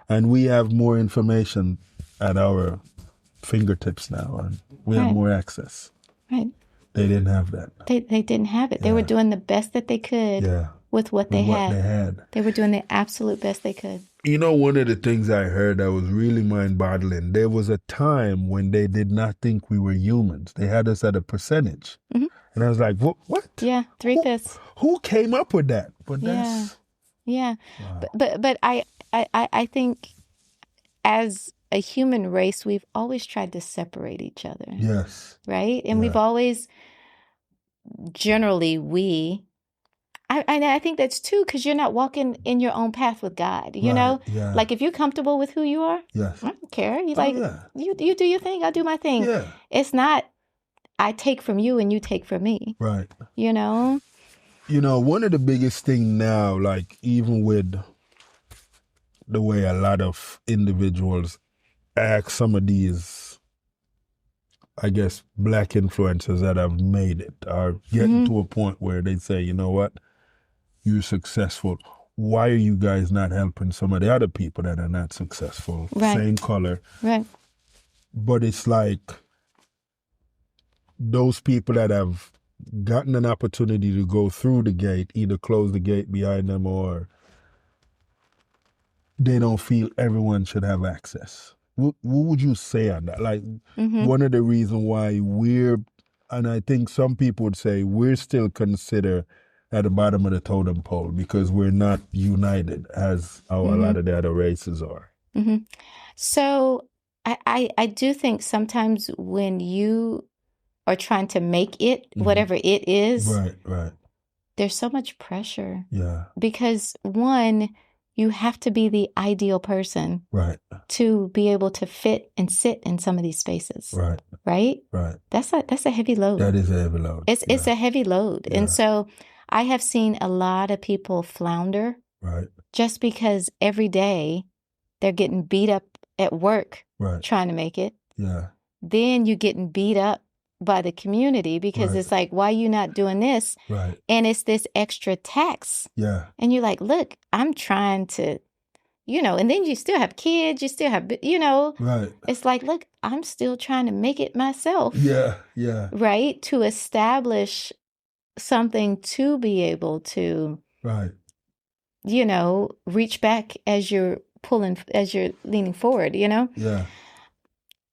And we have more information at our fingertips now, and we have more access. Right. They didn't have that. They didn't have it. They were doing the best that they could with what they had. They were doing the absolute best they could. One of the things I heard that was really mind-boggling, there was a time when they did not think we were humans. They had us at a percentage. Mm-hmm. And I was like, what? Yeah, 3/5. Who came up with that? But that's... Yeah. Wow. But I think as a human race, we've always tried to separate each other. Yes. Right? And we've always, generally, I think that's too, because you're not walking in your own path with God, you know? Yeah. Like, if you're comfortable with who you are, yes. I don't care. You do your thing, I do my thing. Yeah. It's not, I take from you and you take from me. Right. One of the biggest things now, like even with the way a lot of individuals act, some of these, I guess, Black influencers that have made it are getting to a point where they say, you know what, you're successful. Why are you guys not helping some of the other people that are not successful? Right. Same color. Right. But it's like those people that have gotten an opportunity to go through the gate, either close the gate behind them or they don't feel everyone should have access. What would you say on that? Like, one of the reasons why and I think some people would say we're still considered at the bottom of the totem pole because we're not united as how a lot of the other races are. Mm-hmm. So I do think sometimes when you are trying to make it, whatever it is, right, there's so much pressure. Yeah. Because one, you have to be the ideal person to be able to fit and sit in some of these spaces. Right? That's a heavy load. That is a heavy load. It's a heavy load. Yeah. And so I have seen a lot of people flounder just because every day they're getting beat up at work trying to make it. Yeah. Then you're getting beat up by the community because it's like, why are you not doing this? Right. And it's this extra tax. Yeah. And you're like, look, I'm trying to, and then you still have kids, you still have, Right. It's like, look, I'm still trying to make it myself. Yeah. Right. To establish something to be able to, reach back as you're leaning forward, Yeah.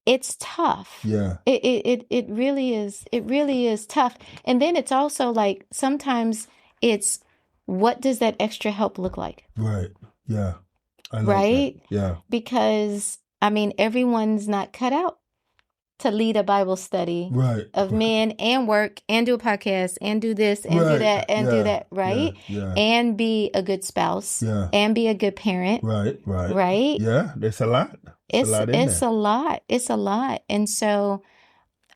it's tough. Yeah. It really is. It really is tough. And then it's also like sometimes it's what does that extra help look like? Right. Yeah. I like Right? that. Yeah. Because I mean everyone's not cut out to lead a Bible study of men and work and do a podcast and do this and do that and do that, right? And be a good spouse and be a good parent. Right? Yeah, there's a lot. It's a lot. It's a lot. And so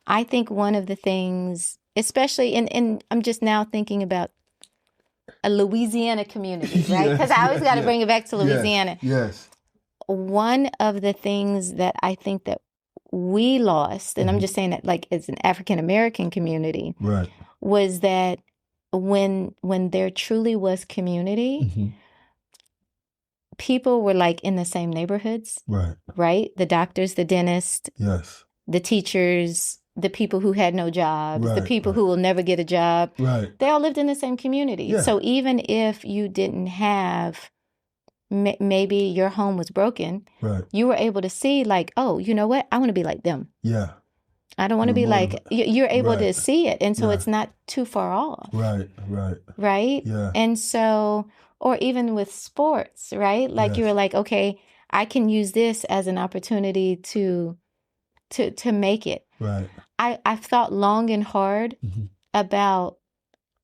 I think one of the things, especially and I'm just now thinking about a Louisiana community, right? Because I always got to bring it back to Louisiana. Yes. One of the things that I think that we lost, and I'm just saying that like as an African American community, was that when there truly was community, people were like in the same neighborhoods, right? The doctors, the dentists, the teachers, the people who had no jobs, the people who will never get a job, they all lived in the same community. Yeah. So even if you didn't have maybe your home was broken, you were able to see like, oh, you know what? I want to be like them. Yeah. I don't want to be like, you're able to see it. And so it's not too far off. Right? Yeah. And so, or even with sports, right? Like you were like, okay, I can use this as an opportunity to make it. Right. I've thought long and hard about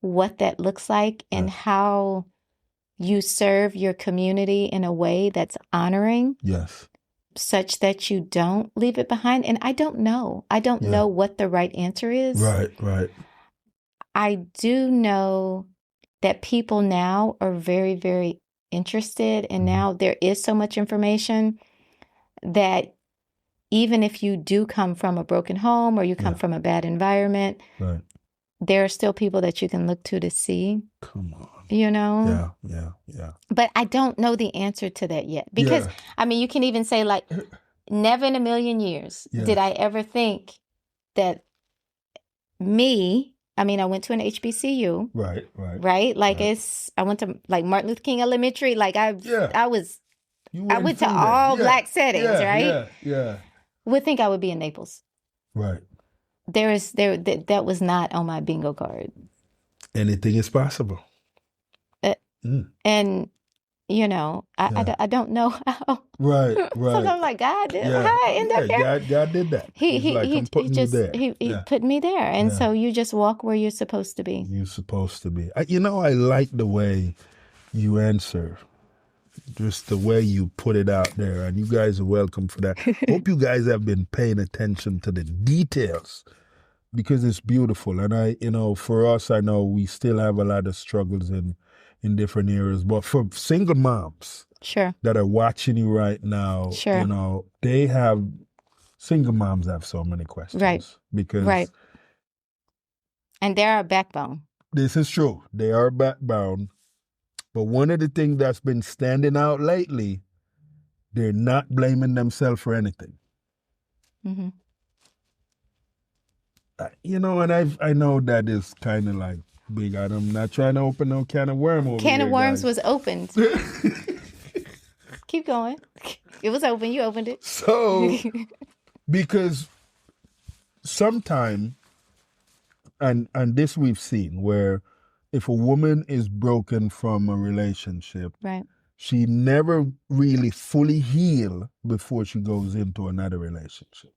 what that looks like and how you serve your community in a way that's honoring. Yes. Such that you don't leave it behind. And I don't know. I don't know what the right answer is. Right. I do know that people now are very, very interested. And now there is so much information that even if you do come from a broken home or you come from a bad environment, there are still people that you can look to see. Come on. You know? Yeah. But I don't know the answer to that yet. Because, I mean, you can even say, like, never in a million years did I ever think that I went to an HBCU. Right? Like, I went to, like, Martin Luther King Elementary. Like, I went to all black settings, right? Yeah. Would think I would be in Naples. Right. That was not on my bingo card. Anything is possible. And you know, I don't know how. Right. So I'm like, God, how I end up here? God did that. He put me there, and so you just walk where you're supposed to be. You're supposed to be. I like the way you answer. Just the way you put it out there, and you guys are welcome for that. Hope you guys have been paying attention to the details because it's beautiful. And for us, I know we still have a lot of struggles in different areas, but for single moms that are watching you right now, single moms have so many questions. Because and they're our backbone. This is true. They are backbone. But one of the things that's been standing out lately, they're not blaming themselves for anything. Mm-hmm. And I know that is kind of like big. I'm not trying to open no can of worm over Can here, of worms guys. was opened. Keep going. It was open. You opened it. So, because sometime, and this we've seen, where if a woman is broken from a relationship, she never really fully heals before she goes into another relationship.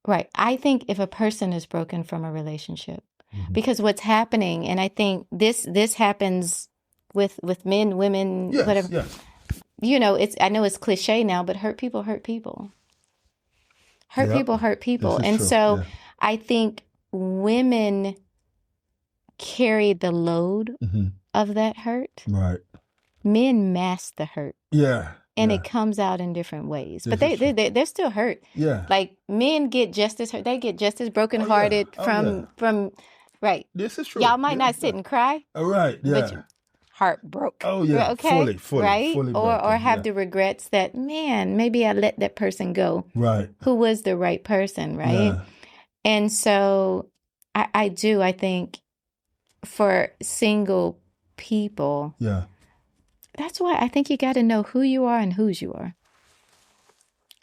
Right. I think if a person is broken from a relationship, because what's happening, and I think this happens with men, women, whatever. Yes. I know it's cliche now, but hurt people hurt people. People hurt people. And true. So I think women carry the load of that hurt. Right. Men mask the hurt. Yeah. And it comes out in different ways. But they're still hurt. Yeah. Like men get just as hurt. They get just as brokenhearted from right. This is true. Y'all might not sit and cry. All right. Yeah. But your heart broke. Oh yeah. Okay. Fully. Right. Fully or have the regrets that, man, maybe I let that person go. Right. Who was the right person, right? Yeah. And so I think for single people. Yeah. That's why I think you got to know who you are and whose you are.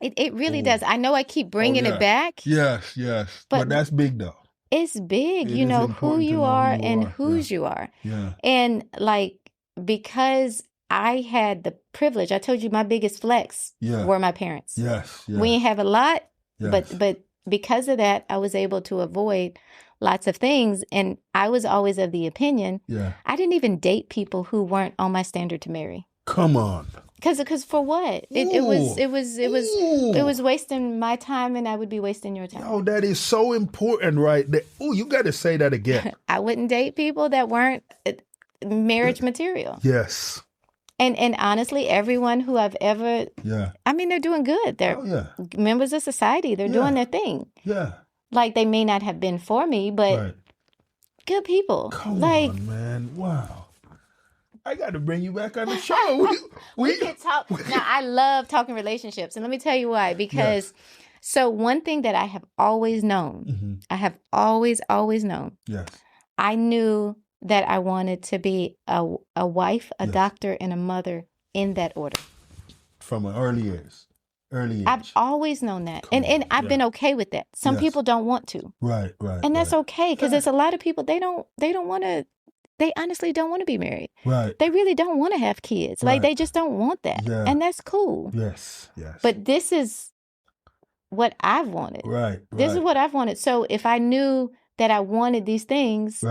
It really does. I know I keep bringing it back. Yes. But that's big though. It's big, It is who you are and whose you are. Yeah. And because I had the privilege, I told you my biggest flex were my parents. Yes. We didn't have a lot, but because of that, I was able to avoid lots of things. And I was always of the opinion, I didn't even date people who weren't on my standard to marry. Come on. Because for what? It was wasting my time, and I would be wasting your time. Oh, that is so important, right? You got to say that again. I wouldn't date people that weren't marriage material. Yes. And honestly, everyone who I've ever, I mean, they're doing good. They're members of society. They're doing their thing. Yeah. Like, they may not have been for me, but good people. Come on, man. Wow. I got to bring you back on the show. We can talk. Now, I love talking relationships. And let me tell you why. Because, so one thing that I have always known, I have always known, I knew that I wanted to be a wife, a doctor, and a mother in that order. From an early age. I've always known that. And I've been okay with that. Some people don't want to. Right. And that's okay, because there's a lot of people, they honestly don't want to be married. Right. They really don't want to have kids. Like, they just don't want that. Yeah. And that's cool. Yes. But this is what I've wanted. Right. This is what I've wanted. So if I knew that I wanted these things,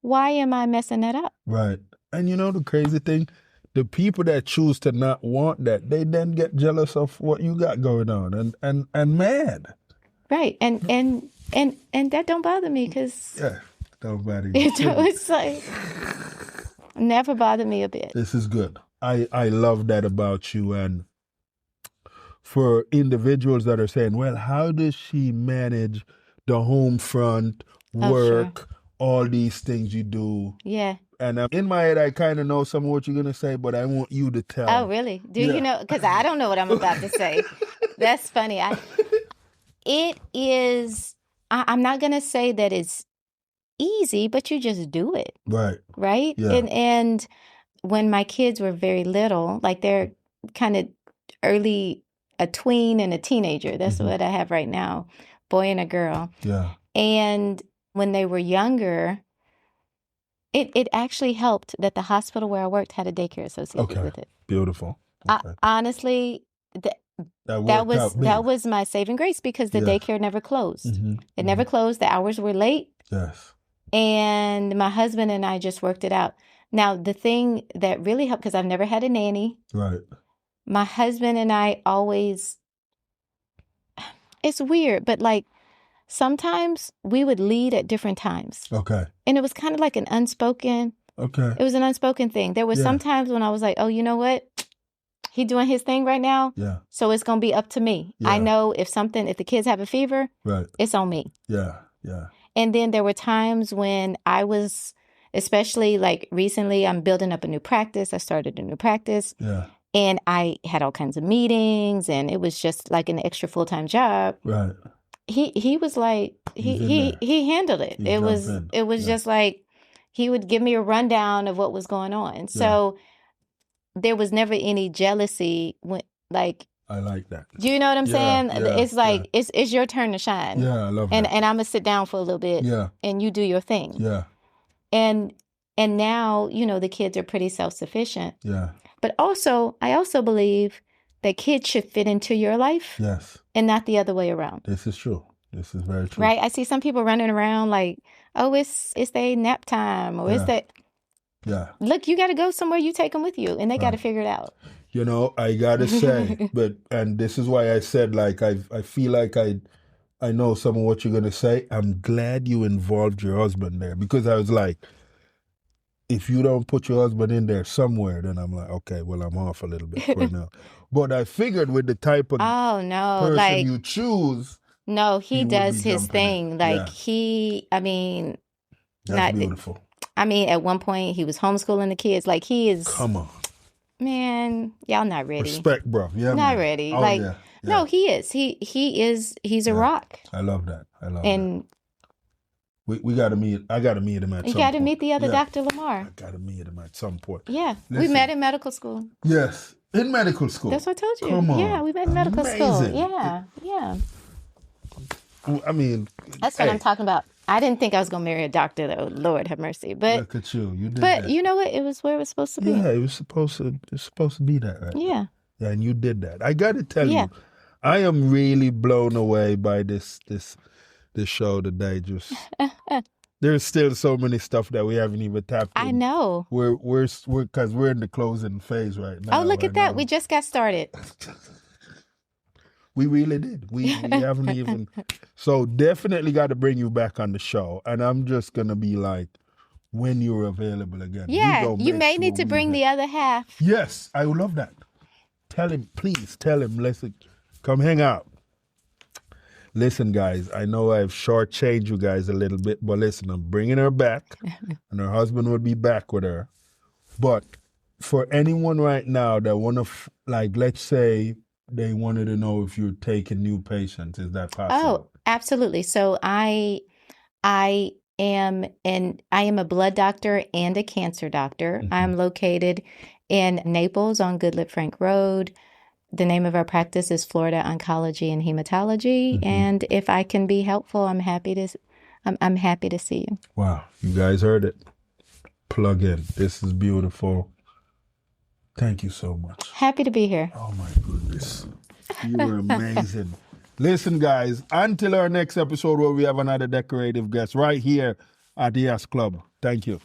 why am I messing that up? Right. And the crazy thing, the people that choose to not want that, they then get jealous of what you got going on and mad. Right. And that don't bother me, because don't bother you. It's like, never bothered me a bit. This is good. I love that about you. And for individuals that are saying, well, how does she manage the home front, work, all these things you do? Yeah. And in my head, I kind of know some of what you're going to say, but I want you to tell. Oh, really? Do you know? Because I don't know what I'm about to say. That's funny. I'm not going to say that it's easy, but you just do it. Right? Yeah. And when my kids were very little, like, they're kind of early, a tween and a teenager. That's what I have right now, boy and a girl. Yeah. And when they were younger, it actually helped that the hospital where I worked had a daycare associated with it. Beautiful. Honestly, that was my saving grace, because the daycare never closed. It never closed. The hours were late. Yes. And my husband and I just worked it out. Now, the thing that really helped, because I've never had a nanny. Right. My husband and I always, it's weird, but like, sometimes we would lead at different times. Okay. And it was kind of like an unspoken. Okay. It was an unspoken thing. There were some times when I was like, oh, you know what? He doing his thing right now. Yeah. So it's going to be up to me. Yeah. I know if the kids have a fever, it's on me. Yeah. And then there were times when I was, especially like recently, I'm building up a new practice. I started a new practice. Yeah. And I had all kinds of meetings, and it was just like an extra full-time job. Right. He was like, he handled it. It was just like, he would give me a rundown of what was going on. So there was never any jealousy when, like, I like that. Do you know what I'm saying? Yeah, it's like, it's your turn to shine. Yeah, I love that. And I'm going to sit down for a little bit. Yeah. And you do your thing. Yeah. And now, the kids are pretty self-sufficient. Yeah. But also, I also believe that kids should fit into your life. Yes. And not the other way around. This is true. This is very true. Right? I see some people running around like, oh, it's their nap time, or it's that. Yeah. Look, you got to go somewhere, you take them with you, and they got to figure it out. I got to say, and this is why I said, like, I feel like I know some of what you're going to say. I'm glad you involved your husband there, because I was like, if you don't put your husband in there somewhere, then I'm like, okay, well, I'm off a little bit for now. But I figured with the type of person you choose. No, he does his thing. Like, That's beautiful. I mean, at one point, he was homeschooling the kids. Like, he is. Come on. Man, y'all not ready. Respect, bro. Yeah, not ready. Oh, no, he is. He's a rock. I love that. And we got to meet. I got to meet him at some point. You got to meet the other Dr. Lamar. I got to meet him at some point. Yeah. We met in medical school. Yes. In medical school? That's what I told you. Come on. Yeah, we met in medical school. Yeah. I mean, that's what I'm talking about. I didn't think I was going to marry a doctor, though. Lord have mercy. But look at you. You did but that. You know what? It was where it was supposed to be. Yeah, it's supposed to be that, right? Yeah. Yeah, and you did that. I got to tell you, I am really blown away by this show today. Just there's still so many stuff that we haven't even tapped in. I know. We're because we're in the closing phase right now. Oh, look at that. We just got started. We really did. We haven't even. So definitely got to bring you back on the show. And I'm just going to be like, when you're available again. Yeah, you may need to bring the other half. Yes, I would love that. Tell him, please tell him, listen, come hang out. Listen, guys, I know I've shortchanged you guys a little bit, but listen, I'm bringing her back, and her husband will be back with her. But for anyone right now that want to, let's say they wanted to know if you're taking new patients, is that possible? Oh, absolutely. So I am a blood doctor and a cancer doctor. Mm-hmm. I'm located in Naples on Goodlip Frank Road. The name of our practice is Florida Oncology and Hematology. Mm-hmm. And if I can be helpful, I'm happy to see you. Wow. You guys heard it. Plug in. This is beautiful. Thank you so much. Happy to be here. Oh my goodness. You were amazing. Listen, guys, until our next episode where we have another decorative guest right here at the Yes Club. Thank you.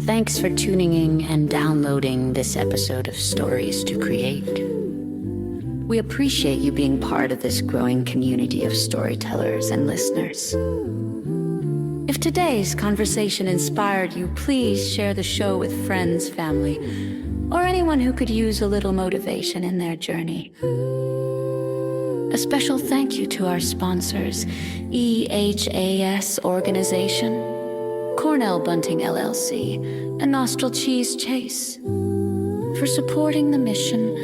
Thanks for tuning in and downloading this episode of Stories to Create. We appreciate you being part of this growing community of storytellers and listeners. If today's conversation inspired you, please share the show with friends, family, or anyone who could use a little motivation in their journey. A special thank you to our sponsors, EHAS Organization, Cornell Bunting LLC, and Nostril Cheese Chase for supporting the mission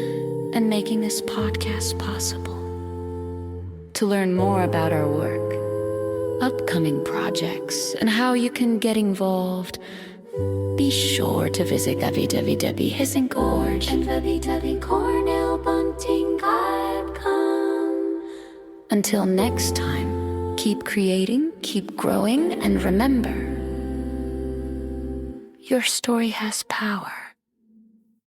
and making this podcast possible. To learn more about our work, upcoming projects, and how you can get involved, be sure to visit www.hissinggorge and www.cornellbunting.com. Until next time, keep creating, keep growing, and remember, your story has power.